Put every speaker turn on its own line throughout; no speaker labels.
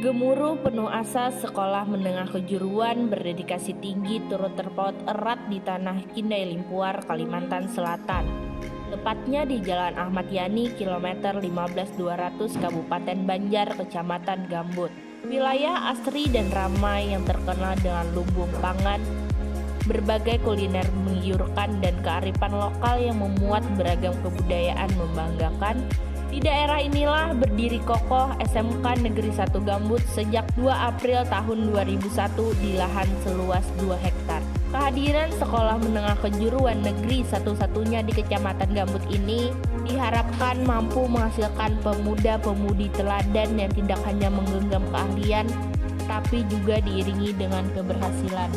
Gemuruh penuh asa sekolah menengah kejuruan berdedikasi tinggi turut terpaut erat di tanah Kindai Limpuar, Kalimantan Selatan. Tepatnya di Jalan Ahmad Yani, kilometer 15200 Kabupaten Banjar, Kecamatan Gambut. Wilayah asri dan ramai yang terkenal dengan lumbung pangan, berbagai kuliner menggiurkan dan kearifan lokal yang memuat beragam kebudayaan membanggakan. Di daerah inilah berdiri kokoh SMK Negeri 1 Gambut sejak 2 April tahun 2001 di lahan seluas 2 hektar. Kehadiran sekolah menengah kejuruan negeri satu-satunya di Kecamatan Gambut ini diharapkan mampu menghasilkan pemuda-pemudi teladan yang tidak hanya menggenggam keahlian, tapi juga diiringi dengan keberhasilan.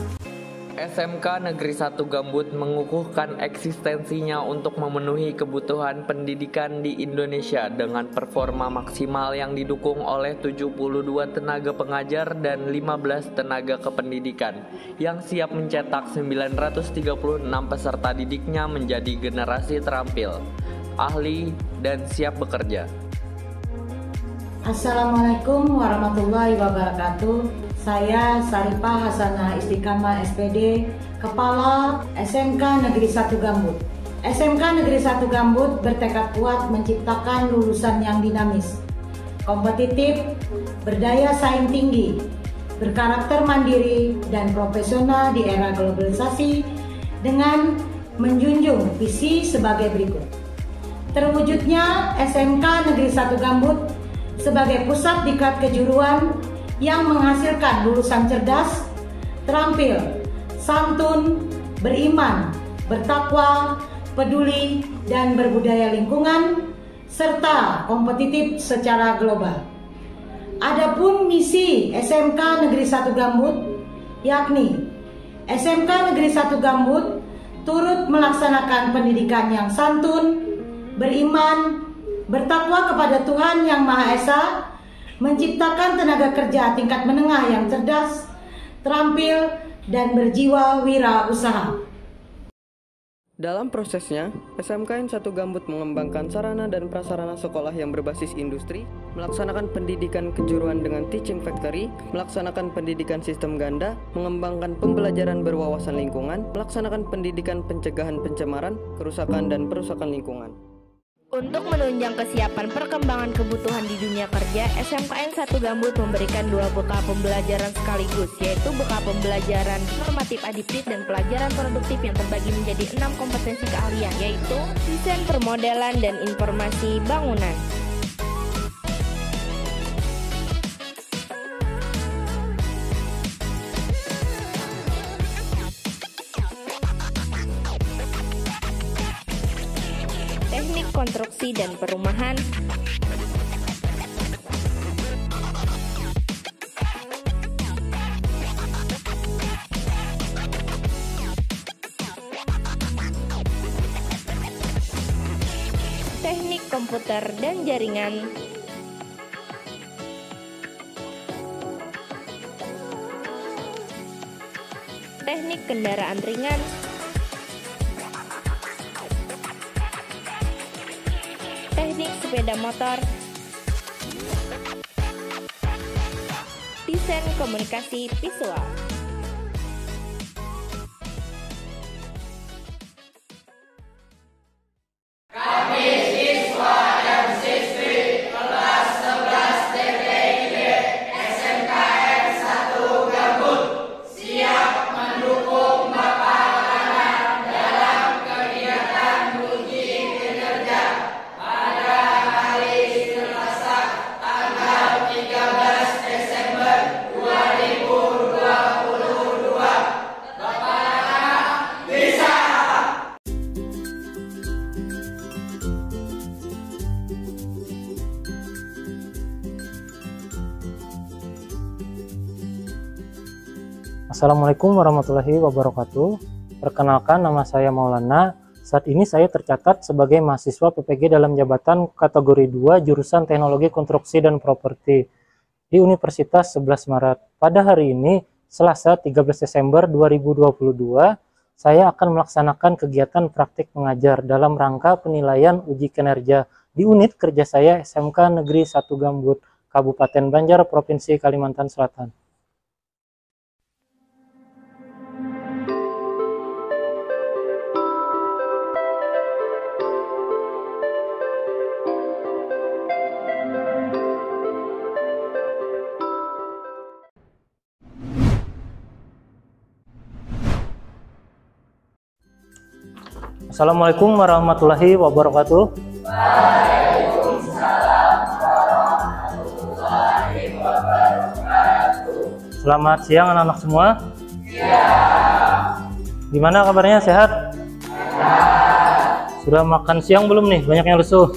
SMK Negeri 1 Gambut mengukuhkan eksistensinya untuk memenuhi kebutuhan pendidikan di Indonesia dengan performa maksimal yang didukung oleh 72 tenaga pengajar dan 15 tenaga kependidikan yang siap mencetak 936 peserta didiknya menjadi generasi terampil, ahli, dan siap bekerja.
Assalamualaikum warahmatullahi wabarakatuh. Saya Saripah Hasanah Istiqamah SPD, Kepala SMK Negeri 1 Gambut. SMK Negeri 1 Gambut bertekad kuat menciptakan lulusan yang dinamis, kompetitif, berdaya saing tinggi, berkarakter mandiri dan profesional di era globalisasi dengan menjunjung visi sebagai berikut. Terwujudnya SMK Negeri 1 Gambut sebagai pusat diklat kejuruan yang menghasilkan lulusan cerdas, terampil, santun, beriman, bertakwa, peduli, dan berbudaya lingkungan, serta kompetitif secara global. Adapun misi SMK Negeri 1 Gambut, yakni SMK Negeri 1 Gambut turut melaksanakan pendidikan yang santun, beriman, bertakwa kepada Tuhan Yang Maha Esa, menciptakan tenaga kerja tingkat menengah yang cerdas, terampil, dan berjiwa wirausaha.
Dalam prosesnya, SMKN 1 Gambut mengembangkan sarana dan prasarana sekolah yang berbasis industri, melaksanakan pendidikan kejuruan dengan teaching factory, melaksanakan pendidikan sistem ganda, mengembangkan pembelajaran berwawasan lingkungan, melaksanakan pendidikan pencegahan pencemaran, kerusakan, dan perusakan lingkungan.
Untuk menunjang kesiapan perkembangan kebutuhan di dunia kerja, SMKN 1 Gambut memberikan 2 bekal pembelajaran sekaligus, yaitu bekal pembelajaran normatif adiptif dan pelajaran produktif yang terbagi menjadi 6 kompetensi keahlian, yaitu desain permodelan dan informasi bangunan. Teknik konstruksi dan perumahan, teknik komputer dan jaringan, teknik kendaraan ringan, teknik sepeda motor, desain komunikasi visual.
Assalamualaikum warahmatullahi wabarakatuh. Perkenalkan, nama saya Maulana. Saat ini saya tercatat sebagai mahasiswa PPG dalam jabatan kategori 2 jurusan Teknologi Konstruksi dan Properti di Universitas 11 Maret. Pada hari ini, Selasa 13 Desember 2022, saya akan melaksanakan kegiatan praktik mengajar dalam rangka penilaian uji kinerja di unit kerja saya SMK Negeri 1 Gambut Kabupaten Banjar, Provinsi Kalimantan Selatan. Assalamualaikum warahmatullahi wabarakatuh. Selamat siang anak-anak semua. Gimana kabarnya, sehat? Sudah makan siang belum nih? Banyak yang lesu.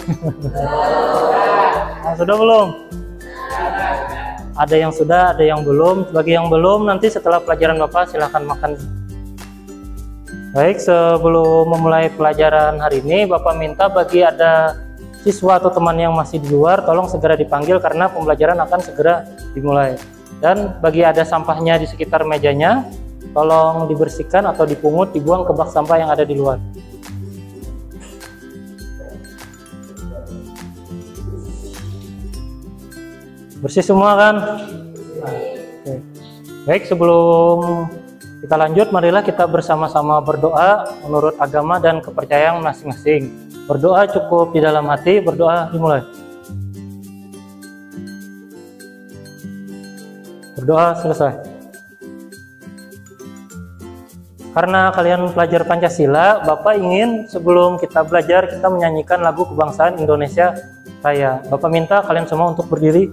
Sudah belum? Ada yang sudah, ada yang belum. Bagi yang belum, nanti setelah pelajaran Bapak silahkan makan. Baik, sebelum memulai pelajaran hari ini, Bapak minta bagi ada siswa atau teman yang masih di luar, tolong segera dipanggil karena pembelajaran akan segera dimulai. Dan bagi ada sampahnya di sekitar mejanya, tolong dibersihkan atau dipungut, dibuang ke bak sampah yang ada di luar. Bersih semua kan? Oke. Baik, sebelum kita lanjut, marilah kita bersama-sama berdoa menurut agama dan kepercayaan masing-masing. Berdoa cukup di dalam hati, berdoa dimulai. Berdoa selesai. Karena kalian pelajar Pancasila, Bapak ingin sebelum kita belajar, kita menyanyikan lagu kebangsaan Indonesia Raya. Bapak minta kalian semua untuk berdiri.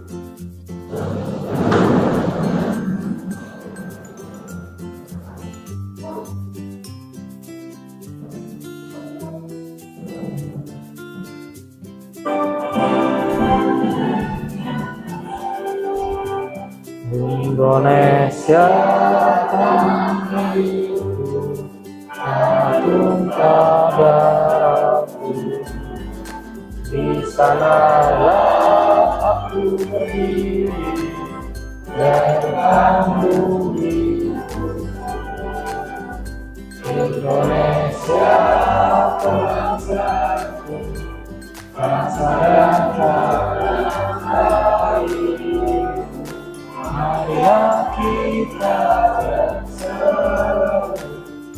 Indonesia tanahku, agung padaku, di sanalah aku berdiri dan bumi-Ku. Indonesia bangsaku, bangsa dan tanah air. Marilah kita bersatu,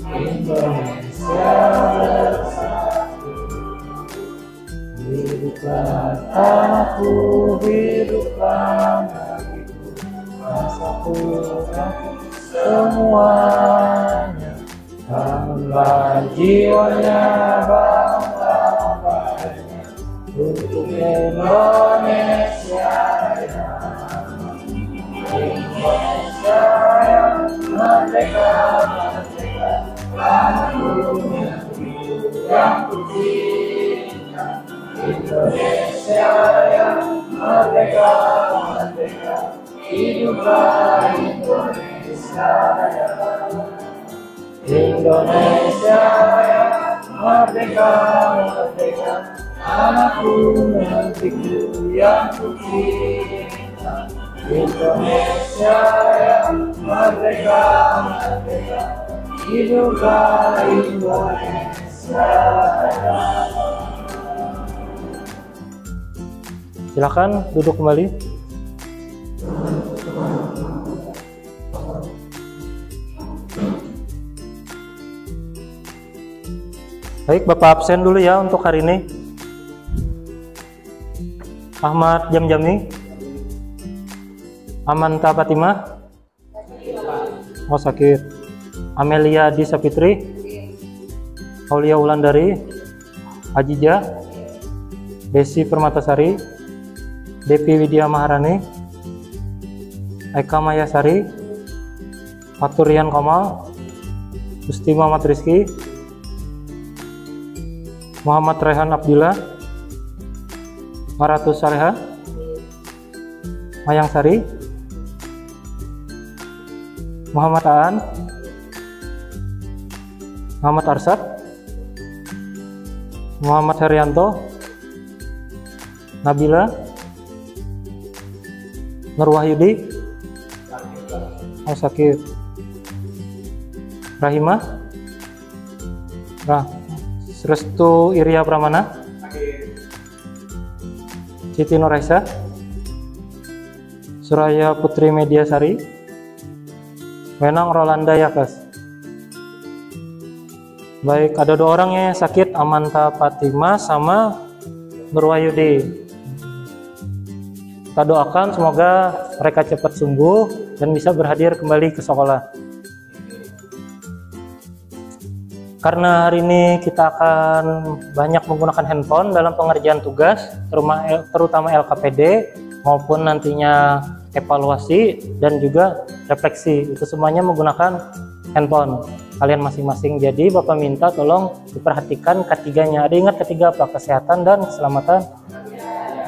Indonesia bersatu. Hiduplah tanahku, hiduplah negeriku, bangsaku dan semuanya. Bangunlah jiwanya, bangga-bangganya untuk Indonesia. Indonesia yang merdeka, merdeka, tanahku yang kucinta. Indonesia yang merdeka, merdeka, hiduplah Indonesia yang. Indonesia yang merdeka, merdeka, tanahku negeriku yang kucinta. Indonesia yang merdeka, merdeka, hiduplah Indonesia. Silakan duduk kembali. Baik, Bapak absen dulu ya untuk hari ini. Ahmad Jamjami, Amanta Fatimah, oh sakit. Amelia Di Sapitri, Aulia Wulandari, Ajija, Desi Permatasari, Devi Widya Maharani, Eka Mayasari, Faturian Kamal, Gusti Muhammad Rizki, Muhammad Rehan Abdillah, Maratus Saleha, Mayang Sari, Muhammad Aan, Muhammad Arsad, Muhammad Herianto, Nabila, Nur Wahyudi, sakit. Rahimah, Restu Iria Pramana, Siti Nuraisa, Suraya Putri Mediasari, Wenang Rolanda Yakas. Baik, ada 2 orang yang sakit, Amanta Fatima sama Nurwayudi. Kita doakan semoga mereka cepat sembuh dan bisa berhadir kembali ke sekolah. Karena hari ini kita akan banyak menggunakan handphone dalam pengerjaan tugas, terutama LKPD maupun nantinya evaluasi dan juga refleksi. Itu semuanya menggunakan handphone kalian masing-masing. Jadi Bapak minta tolong diperhatikan ketiganya. Ada ingat ketiga apa? Kesehatan dan keselamatan?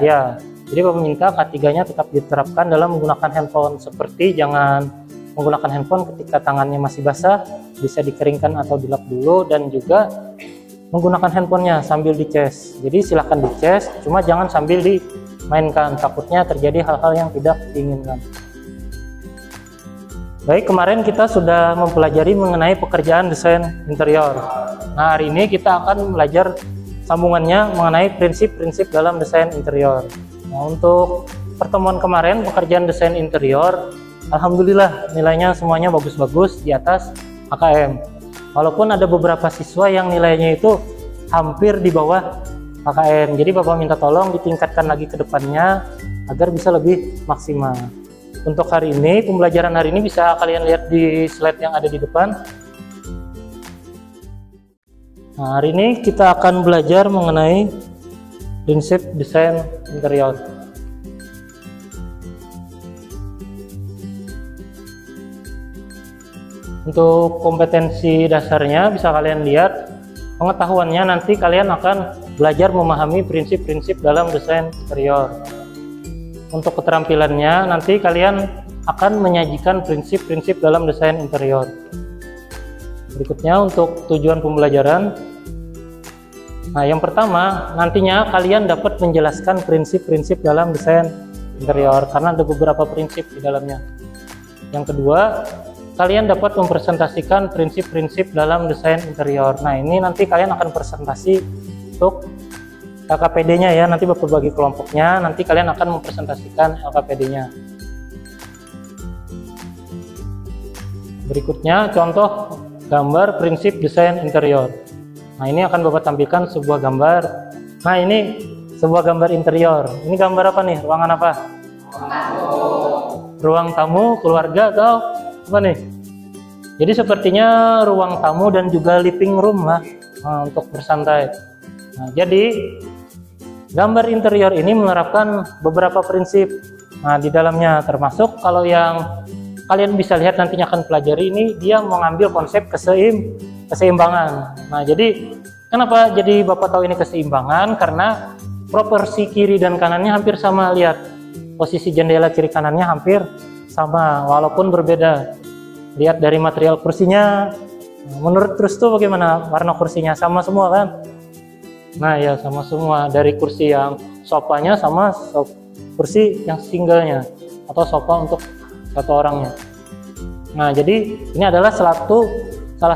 Ya. Jadi Bapak minta ketiganya tetap diterapkan dalam menggunakan handphone, seperti jangan menggunakan handphone ketika tangannya masih basah, bisa dikeringkan atau dilap dulu, dan juga menggunakan handphonenya sambil dicas. Jadi silahkan dicas, cuma jangan sambil dimainkan, takutnya terjadi hal-hal yang tidak diinginkan. Baik, kemarin kita sudah mempelajari mengenai pekerjaan desain interior. Nah, hari ini kita akan belajar sambungannya mengenai prinsip-prinsip dalam desain interior. Nah, untuk pertemuan kemarin pekerjaan desain interior, alhamdulillah nilainya semuanya bagus-bagus di atas KKM. Walaupun ada beberapa siswa yang nilainya itu hampir di bawah KKM. Jadi Bapak minta tolong ditingkatkan lagi ke depannya agar bisa lebih maksimal. Untuk hari ini, pembelajaran hari ini bisa kalian lihat di slide yang ada di depan. Nah, hari ini kita akan belajar mengenai prinsip desain interior. Untuk kompetensi dasarnya bisa kalian lihat, pengetahuannya nanti kalian akan belajar memahami prinsip-prinsip dalam desain interior. Untuk keterampilannya nanti kalian akan menyajikan prinsip-prinsip dalam desain interior. Berikutnya untuk tujuan pembelajaran. Nah, yang pertama, nantinya kalian dapat menjelaskan prinsip-prinsip dalam desain interior karena ada beberapa prinsip di dalamnya. Yang kedua, kalian dapat mempresentasikan prinsip-prinsip dalam desain interior. Nah, ini nanti kalian akan presentasi untuk LKPD-nya ya. Nanti Bapak bagi kelompoknya, nanti kalian akan mempresentasikan LKPD-nya. Berikutnya, contoh gambar prinsip desain interior. Nah, ini akan Bapak tampilkan sebuah gambar. Nah, ini sebuah gambar interior. Ini gambar apa nih? Ruangan apa? Ruang tamu, keluarga, atau apa nih? Jadi sepertinya ruang tamu dan juga living room lah, untuk bersantai. Nah, jadi gambar interior ini menerapkan beberapa prinsip. Nah, di dalamnya termasuk kalau yang kalian bisa lihat nantinya akan pelajari ini, dia mengambil konsep keseimbangan. Nah, jadi kenapa jadi Bapak tahu ini keseimbangan? Karena proporsi kiri dan kanannya hampir sama. Lihat, posisi jendela kiri kanannya hampir sama walaupun berbeda. Lihat dari material kursinya. Menurut terus tuh bagaimana warna kursinya? Sama semua kan? Nah ya, sama semua. Dari kursi yang sofanya sama kursi yang singlenya atau sofa untuk satu orangnya. Nah, jadi ini adalah salah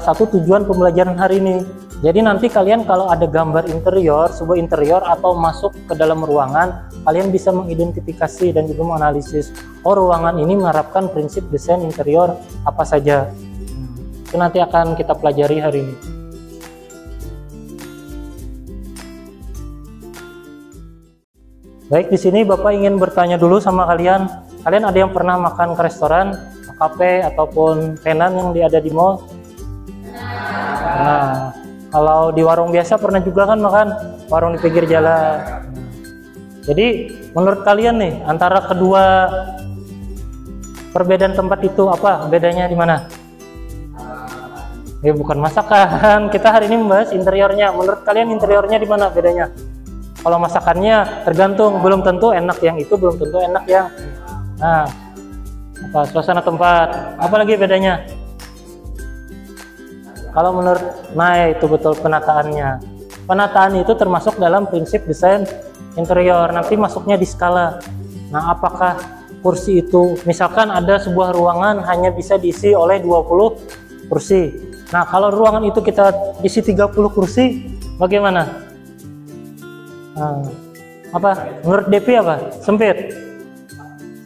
satu tujuan pembelajaran hari ini. Jadi nanti kalian kalau ada gambar interior, sebuah interior atau masuk ke dalam ruangan, kalian bisa mengidentifikasi dan juga menganalisis, oh ruangan ini menerapkan prinsip desain interior apa saja. Itu nanti akan kita pelajari hari ini. Baik, di sini Bapak ingin bertanya dulu sama kalian. Kalian ada yang pernah makan ke restoran, kafe ataupun tenan yang ada di mall? Nah, kalau di warung biasa pernah juga kan makan warung di pinggir jalan. Jadi menurut kalian nih antara kedua perbedaan tempat itu apa? Bedanya di mana? Bukan masakan. Kita hari ini membahas interiornya. Menurut kalian interiornya di mana bedanya? Kalau masakannya tergantung, belum tentu enak yang itu, belum tentu enak yang. Nah, apa suasana tempat? Apalagi bedanya? Kalau menurut itu betul penataannya. Penataan itu termasuk dalam prinsip desain interior. Nanti masuknya di skala. Nah, apakah kursi itu misalkan ada sebuah ruangan hanya bisa diisi oleh 20 kursi. Nah, kalau ruangan itu kita isi 30 kursi, bagaimana? Nah, apa? Menurut DP apa? Sempit.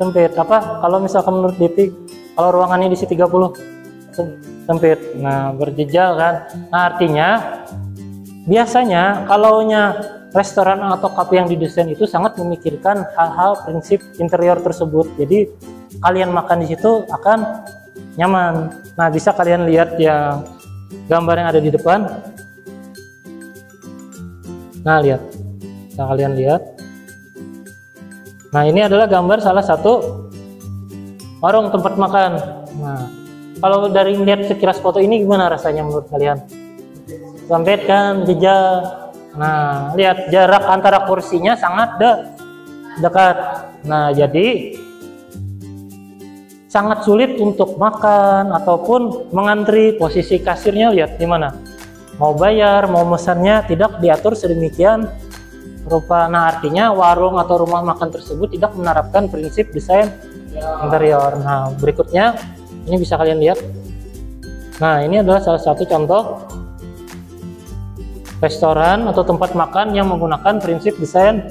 sempit. Apa kalau misalkan menurut Diti, kalau ruangannya diisi 30 sempit, nah berjejal kan. Nah artinya biasanya kalaunya restoran atau kafe yang didesain itu sangat memikirkan hal-hal prinsip interior tersebut. Jadi kalian makan di situ akan nyaman. Nah bisa kalian lihat yang gambar yang ada di depan. Nah lihat, bisa kalian lihat. Nah ini adalah gambar salah satu warung tempat makan. Nah kalau dari lihat sekilas foto ini gimana rasanya menurut kalian? Sempit kan, jejak. Nah lihat jarak antara kursinya sangat dekat. Nah jadi sangat sulit untuk makan ataupun mengantri. Posisi kasirnya lihat di mana, mau bayar mau mesannya tidak diatur sedemikian rupa. Nah artinya warung atau rumah makan tersebut tidak menerapkan prinsip desain interior. Nah berikutnya ini bisa kalian lihat. Nah ini adalah salah satu contoh restoran atau tempat makan yang menggunakan prinsip desain.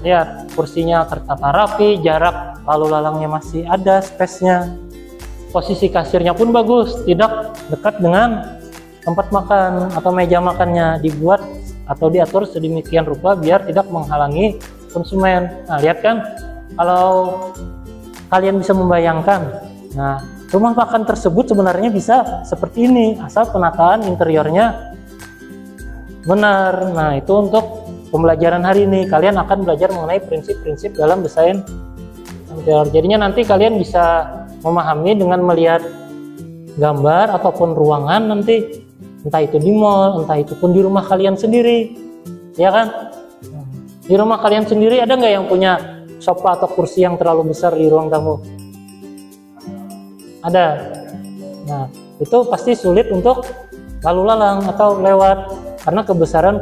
Lihat kursinya tertata rapi, jarak lalu lalangnya masih ada space-nya, posisi kasirnya pun bagus, tidak dekat dengan tempat makan atau meja makannya, dibuat atau diatur sedemikian rupa biar tidak menghalangi konsumen. Nah lihat kan, kalau kalian bisa membayangkan, nah rumah makan tersebut sebenarnya bisa seperti ini asal penataan interiornya benar. Nah itu untuk pembelajaran hari ini, kalian akan belajar mengenai prinsip-prinsip dalam desain interior. Jadinya nanti kalian bisa memahami dengan melihat gambar ataupun ruangan nanti, entah itu di mall, entah itu pun di rumah kalian sendiri, ya kan? Di rumah kalian sendiri ada nggak yang punya sofa atau kursi yang terlalu besar di ruang tamu? Ada. Nah itu pasti sulit untuk lalu lalang atau lewat karena kebesaran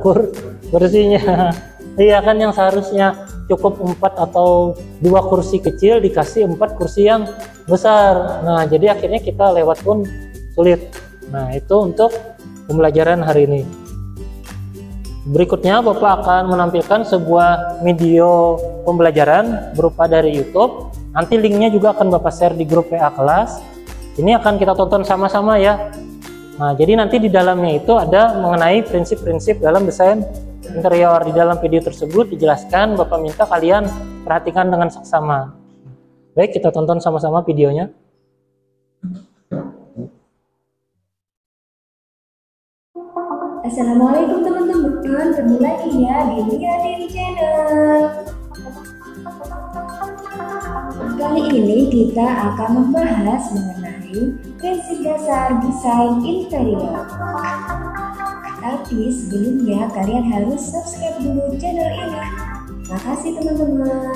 kursinya. Iya kan, yang seharusnya cukup 4 atau 2 kursi kecil dikasih 4 kursi yang besar. Nah jadi akhirnya kita lewat pun sulit. Nah itu untuk pembelajaran hari ini. Berikutnya Bapak akan menampilkan sebuah video pembelajaran berupa dari YouTube. Nanti linknya juga akan Bapak share di grup PA kelas. Ini akan kita tonton sama-sama ya. Nah, jadi nanti di dalamnya itu ada mengenai prinsip-prinsip dalam desain interior. Di dalam video tersebut dijelaskan, Bapak minta kalian perhatikan dengan seksama. Baik, kita tonton sama-sama videonya.
Assalamualaikum teman-teman, ketemu lagi ya di Liatin Channel. Kali ini kita akan membahas mengenai prinsip dasar desain interior. Tapi sebelumnya kalian harus subscribe dulu channel ini. Makasih teman-teman.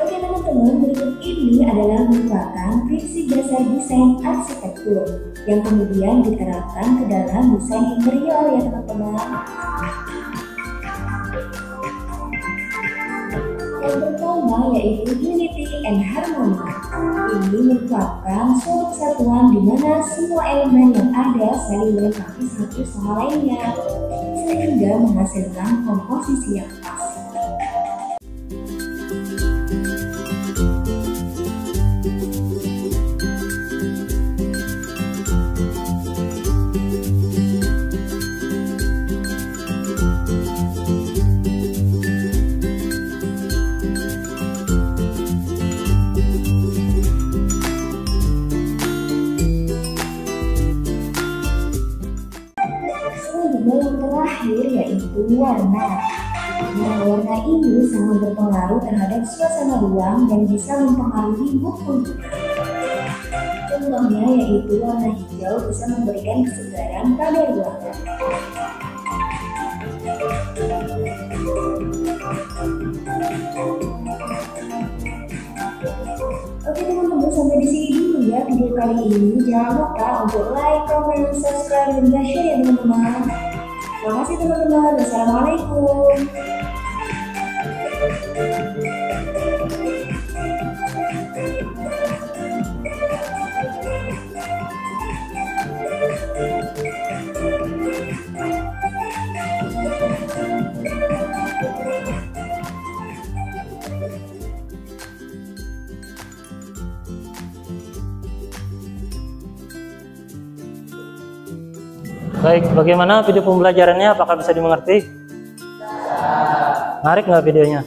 Oke teman-teman, berikut ini adalah merupakan prinsip dasar desain arsitektur yang kemudian diterapkan ke dalam desain interior ya teman-teman. Yang pertama yaitu unity and harmony. Ini merupakan suatu kesatuan di mana semua elemen yang ada saling melengkapi satu sama lainnya sehingga menghasilkan komposisi yang pas. Yang terakhir yaitu warna. Nah, warna ini sangat berpengaruh terhadap suasana ruang dan bisa mempengaruhi mood pengguna. Contohnya yaitu warna hijau bisa memberikan kesegaran pada ruangan. Oke teman-teman, sampai di sini dulu ya video kali ini. Jangan lupa untuk like, comment, subscribe, dan share ya teman-teman. Terima kasih teman-teman. Wassalamualaikum.
Baik, bagaimana video pembelajarannya? Apakah bisa dimengerti? Menarik nggak videonya?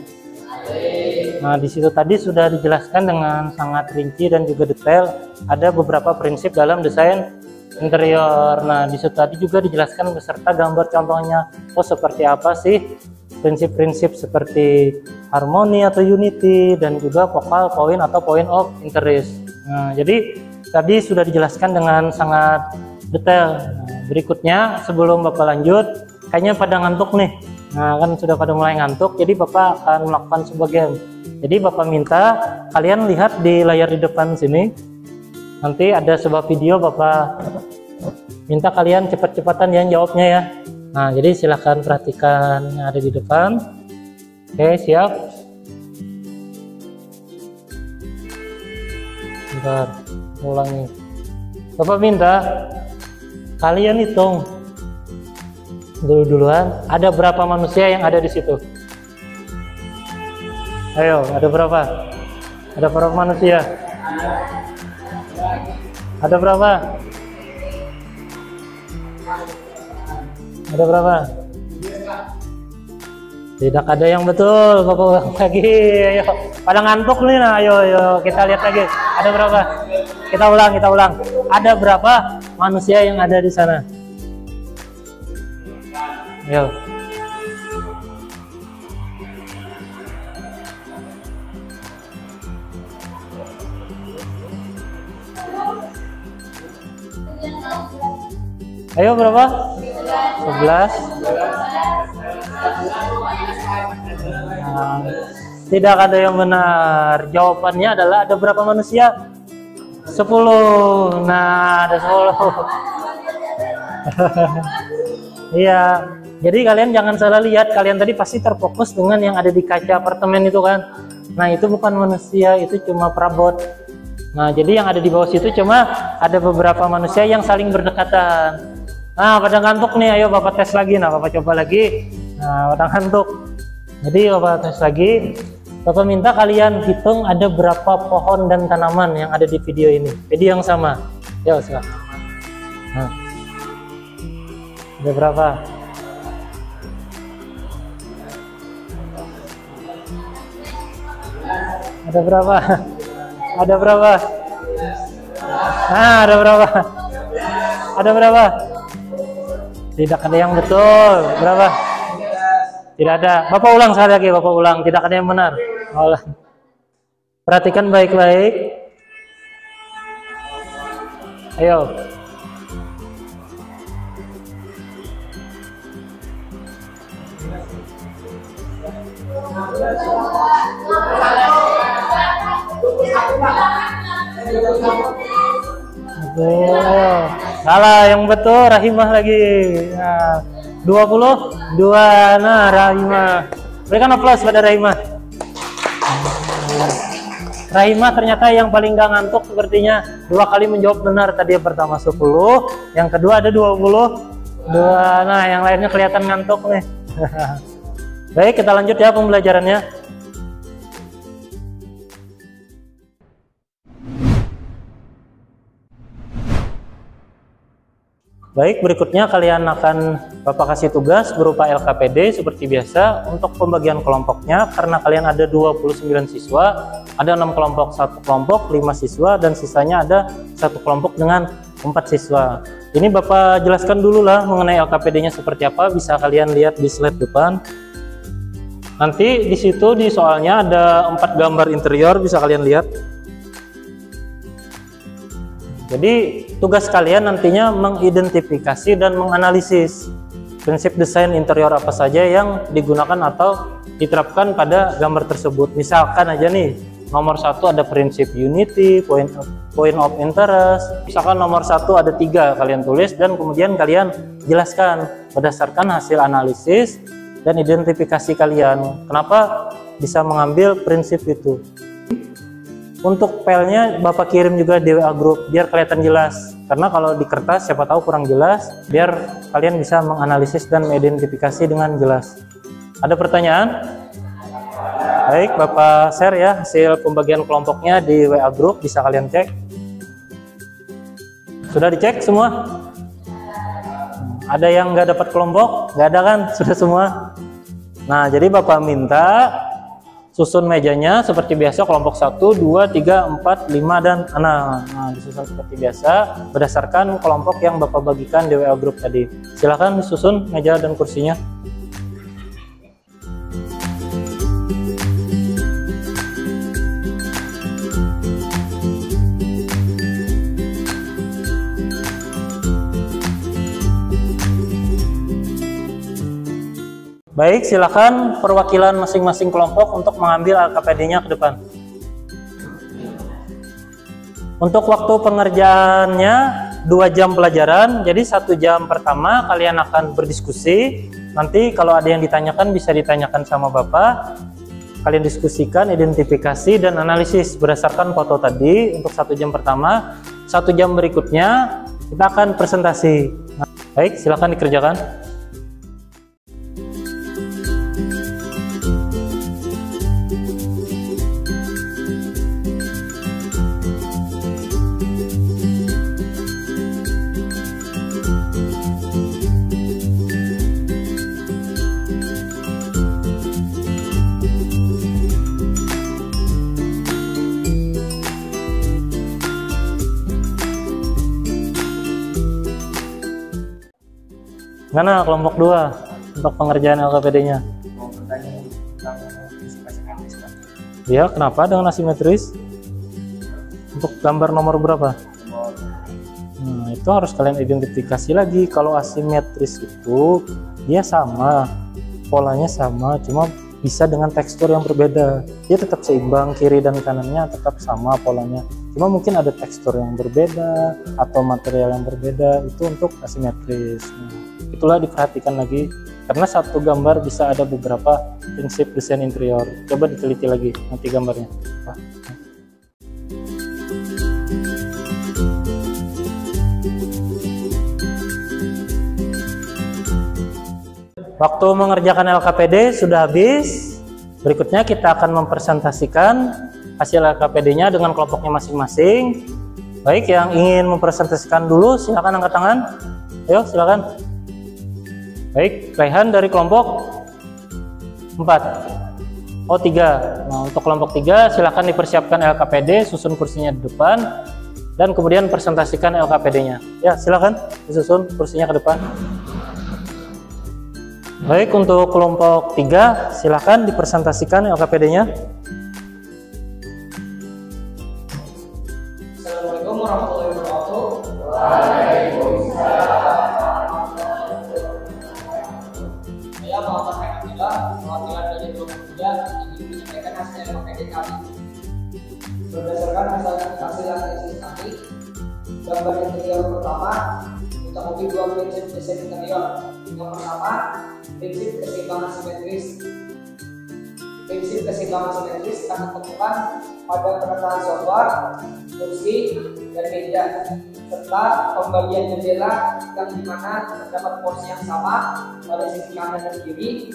Nah, di situ tadi sudah dijelaskan dengan sangat rinci dan juga detail. Ada beberapa prinsip dalam desain interior. Nah, di situ tadi juga dijelaskan beserta gambar contohnya. Oh, seperti apa sih prinsip-prinsip seperti harmoni atau unity dan juga focal point atau point of interest. Nah, jadi tadi sudah dijelaskan dengan sangat detail. Nah, berikutnya sebelum Bapak lanjut, kayaknya pada ngantuk nih. Nah, kan sudah pada mulai ngantuk, jadi Bapak akan melakukan sebuah game. Jadi Bapak minta kalian lihat di layar di depan sini. Nanti ada sebuah video, Bapak minta kalian cepat-cepatan yang jawabnya ya. Nah, jadi silahkan perhatikan yang ada di depan. Oke, siap. Bentar, ulangi. Bapak minta kalian hitung duluan, ada berapa manusia yang ada di situ? Ayo, ada berapa? Ada berapa manusia? Ada berapa? Ada berapa? Tidak ada yang betul. Bapak ulang lagi. Ayo, pada ngantuk nih. Nah, ayo kita lihat lagi. Ada berapa? Kita ulang. Ada berapa manusia yang ada di sana? Ayo. Ayo berapa? 11. Nah, tidak ada yang benar. Jawabannya adalah ada berapa manusia? 10. Nah, ada 10. Iya. Jadi kalian jangan salah lihat. Kalian tadi pasti terfokus dengan yang ada di kaca apartemen itu kan. Nah, itu bukan manusia, itu cuma perabot. Nah, jadi yang ada di bawah situ cuma ada beberapa manusia yang saling berdekatan. Nah, pada ngantuk nih, ayo Bapak tes lagi. Nah, Bapak coba lagi. Nah, pada ngantuk. Jadi Bapak tes lagi. Bapak minta kalian hitung ada berapa pohon dan tanaman yang ada di video ini. Video yang sama. Yo, silakan. Nah. Ada berapa? Ada berapa? Ada berapa? Nah, ada berapa? Ada berapa? Tidak ada yang betul. Berapa? Tidak ada. Bapak ulang sekali lagi, Bapak ulang. Tidak ada yang benar. Ulang. Perhatikan baik-baik. Ayo. Betul. Salah, yang betul Rahimah lagi. Nah, 22. Nah, Rahimah. Berikan aplaus pada Rahimah. Rahimah ternyata yang paling gak ngantuk sepertinya. 2 kali menjawab benar. Tadi yang pertama 10, yang kedua ada 22. Nah, yang lainnya kelihatan ngantuk nih. Baik, kita lanjut ya pembelajarannya. Baik, berikutnya kalian akan Bapak kasih tugas berupa LKPD seperti biasa. Untuk pembagian kelompoknya, karena kalian ada 29 siswa, ada 6 kelompok, 1 kelompok 5 siswa, dan sisanya ada 1 kelompok dengan 4 siswa. Ini Bapak jelaskan dulu lah mengenai LKPD-nya seperti apa, bisa kalian lihat di slide depan. Nanti di situ di soalnya ada 4 gambar interior, bisa kalian lihat. Jadi tugas kalian nantinya mengidentifikasi dan menganalisis prinsip desain interior apa saja yang digunakan atau diterapkan pada gambar tersebut. Misalkan aja nih, nomor 1 ada prinsip unity, point of interest. Misalkan nomor 1 ada 3, kalian tulis dan kemudian kalian jelaskan berdasarkan hasil analisis dan identifikasi kalian. Kenapa bisa mengambil prinsip itu? Untuk filenya Bapak kirim juga di WA group biar kelihatan jelas. Karena kalau di kertas siapa tahu kurang jelas, biar kalian bisa menganalisis dan mengidentifikasi dengan jelas. Ada pertanyaan? Baik, Bapak share ya hasil pembagian kelompoknya di WA group, bisa kalian cek. Sudah dicek semua? Ada yang nggak dapat kelompok? Nggak ada kan? Sudah semua? Nah, jadi Bapak minta susun mejanya seperti biasa, kelompok 1, 2, 3, 4, 5, dan 6. Nah, disusun seperti biasa berdasarkan kelompok yang Bapak bagikan di WA Group tadi. Silahkan disusun meja dan kursinya. Baik, silakan perwakilan masing-masing kelompok untuk mengambil LKPD-nya ke depan. Untuk waktu pengerjaannya 2 jam pelajaran, jadi 1 jam pertama kalian akan berdiskusi. Nanti kalau ada yang ditanyakan bisa ditanyakan sama Bapak. Kalian diskusikan, identifikasi, dan analisis berdasarkan foto tadi untuk 1 jam pertama. 1 jam berikutnya kita akan presentasi. Nah, baik, silakan dikerjakan. Mana kelompok 2 untuk pengerjaan LKPD-nya?
Mau bertanya tentang asimetris, Pak.
Ya, kenapa dengan asimetris? Untuk gambar nomor berapa? Nah, itu harus kalian identifikasi lagi. Kalau asimetris itu dia sama, polanya sama, cuma bisa dengan tekstur yang berbeda. Dia tetap seimbang, kiri dan kanannya tetap sama polanya. Cuma mungkin ada tekstur yang berbeda atau material yang berbeda, itu untuk asimetris. Itulah diperhatikan lagi, karena satu gambar bisa ada beberapa prinsip desain interior. Coba diteliti lagi nanti gambarnya. Waktu mengerjakan LKPD sudah habis. Berikutnya kita akan mempresentasikan hasil LKPD-nya dengan kelompoknya masing-masing. Baik, yang ingin mempresentasikan dulu silakan angkat tangan. Ayo, silakan. Baik, Raihan dari kelompok 4. Oh, 3. Nah, untuk kelompok 3 silakan dipersiapkan LKPD, susun kursinya di depan, dan kemudian presentasikan LKPD-nya. Ya, silakan disusun kursinya ke depan. Baik, untuk kelompok 3 silakan dipresentasikan LKPD-nya.
Assalamualaikum warahmatullahi wabarakatuh. Saya Muhammad Abdillah, perwakilan dari kelompok 3 ingin menyampaikan hasil LKPD kami. Berdasarkan hasil analisis kami, gambar interior pertama kita memiliki 2 prinsip desain interior. Yang pertama, prinsip keseimbangan simetris. Prinsip keseimbangan simetris kami temukan pada penataan sofa, kursi, dan meja, serta pembagian jendela yang dimana terdapat porsi yang sama pada sisi kanan dan kiri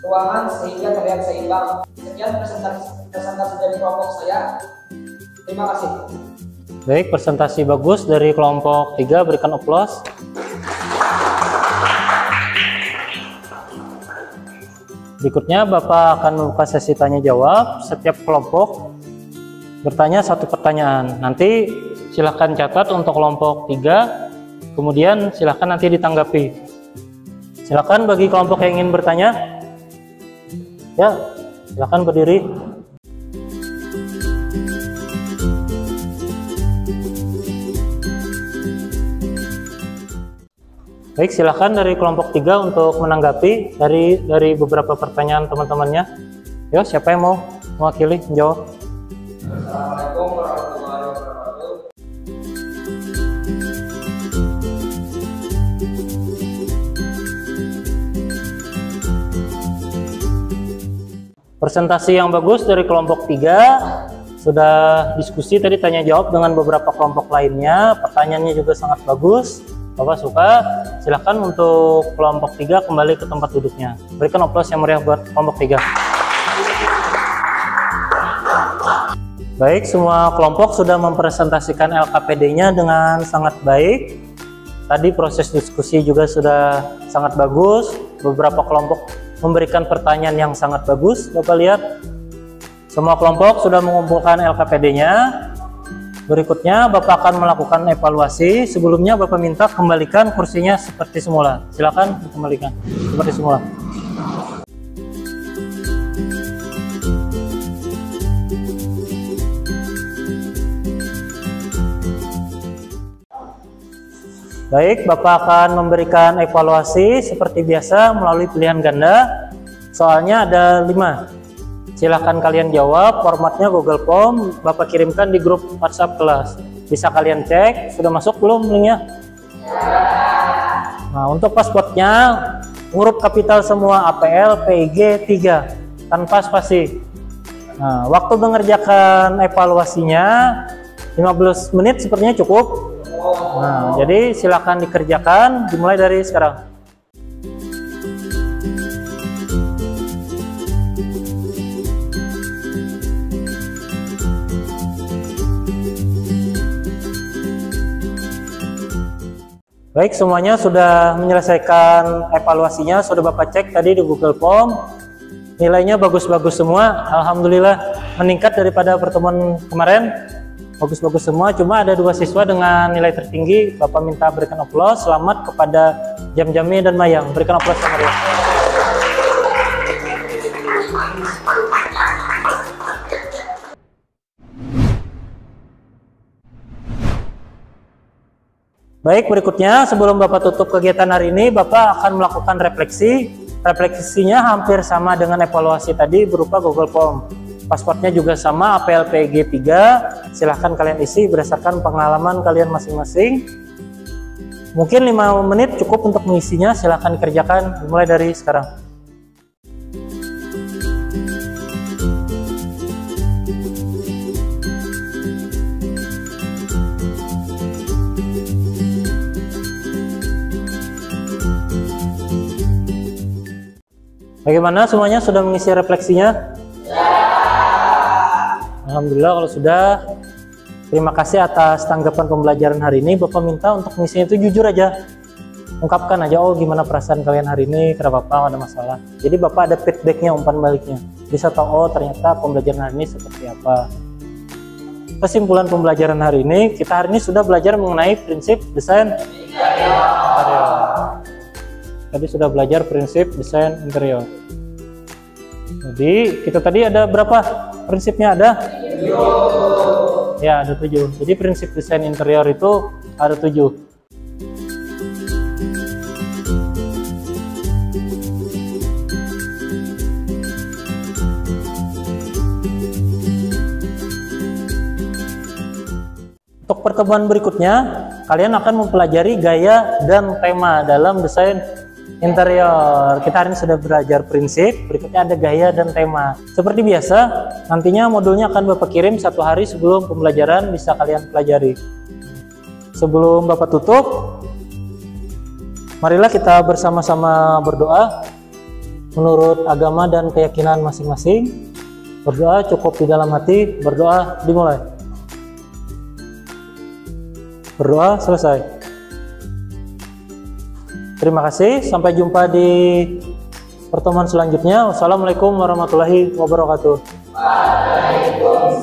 ruangan sehingga terlihat seimbang. Sekian presentasi dari kelompok saya. Terima kasih.
Baik, presentasi bagus dari kelompok 3, berikan aplaus. Berikutnya Bapak akan membuka sesi tanya jawab. Setiap kelompok bertanya 1 pertanyaan. Nanti silahkan catat untuk kelompok 3, kemudian silahkan nanti ditanggapi. Silahkan bagi kelompok yang ingin bertanya. Ya, silahkan berdiri. Baik, silahkan dari kelompok 3 untuk menanggapi dari beberapa pertanyaan teman-temannya. Yo, siapa yang mau mewakili menjawab?
Assalamualaikum warahmatullahi wabarakatuh.
Presentasi yang bagus dari kelompok 3. Sudah diskusi tadi, tanya jawab dengan beberapa kelompok lainnya. Pertanyaannya juga sangat bagus. Bapak suka. Silahkan untuk kelompok 3 kembali ke tempat duduknya. Berikan aplaus yang meriah buat kelompok 3. Baik, semua kelompok sudah mempresentasikan LKPD-nya dengan sangat baik. Tadi proses diskusi juga sudah sangat bagus. Beberapa kelompok memberikan pertanyaan yang sangat bagus. Bapak lihat, semua kelompok sudah mengumpulkan LKPD-nya. Berikutnya Bapak akan melakukan evaluasi. Sebelumnya Bapak minta kembalikan kursinya seperti semula. Silakan dikembalikan seperti semula. Baik, Bapak akan memberikan evaluasi seperti biasa melalui pilihan ganda. Soalnya ada 5. Silahkan kalian jawab, formatnya Google Form, Bapak kirimkan di grup WhatsApp kelas. Bisa kalian cek, sudah masuk belum linknya? Nah, untuk passwordnya, huruf kapital semua, APL, PIG 3, tanpa spasi. Nah, waktu mengerjakan evaluasinya, 15 menit sepertinya cukup. Nah, jadi silakan dikerjakan, dimulai dari sekarang. Baik, semuanya sudah menyelesaikan evaluasinya, sudah Bapak cek tadi di Google Form. Nilainya bagus-bagus semua, alhamdulillah meningkat daripada pertemuan kemarin. Bagus-bagus semua, cuma ada 2 siswa dengan nilai tertinggi. Bapak minta berikan aplaus. Selamat kepada Jam-Jami dan Mayang. Berikan aplaus sama dia. Baik, berikutnya sebelum Bapak tutup kegiatan hari ini, Bapak akan melakukan refleksi. Refleksinya hampir sama dengan evaluasi tadi berupa Google Form. Passwordnya juga sama, APLPG 3. Silahkan kalian isi berdasarkan pengalaman kalian masing-masing. Mungkin 5 menit cukup untuk mengisinya. Silahkan dikerjakan mulai dari sekarang. Bagaimana semuanya sudah mengisi refleksinya? Alhamdulillah kalau sudah. Terima kasih atas tanggapan pembelajaran hari ini. Bapak minta untuk mengisinya itu jujur aja. Ungkapkan aja, oh gimana perasaan kalian hari ini, kenapa Bapak ada masalah. Jadi Bapak ada feedbacknya, umpan baliknya. Bisa tahu, oh ternyata pembelajaran hari ini seperti apa. Kesimpulan pembelajaran hari ini, kita hari ini sudah belajar mengenai prinsip desain interior. Tadi sudah belajar prinsip desain interior. Jadi kita tadi ada berapa prinsipnya? Ada? 7. Ya, ada 7. Jadi prinsip desain interior itu ada 7. Untuk pertemuan berikutnya, kalian akan mempelajari gaya dan tema dalam desain interior. Kita hari ini sudah belajar prinsip, berikutnya ada gaya dan tema. Seperti biasa, nantinya modulnya akan Bapak kirim 1 hari sebelum pembelajaran, bisa kalian pelajari. Sebelum Bapak tutup, marilah kita bersama-sama berdoa menurut agama dan keyakinan masing-masing. Berdoa cukup di dalam hati, berdoa dimulai. Berdoa selesai. Terima kasih, sampai jumpa di pertemuan selanjutnya. Wassalamualaikum warahmatullahi wabarakatuh. Waalaikumsalam.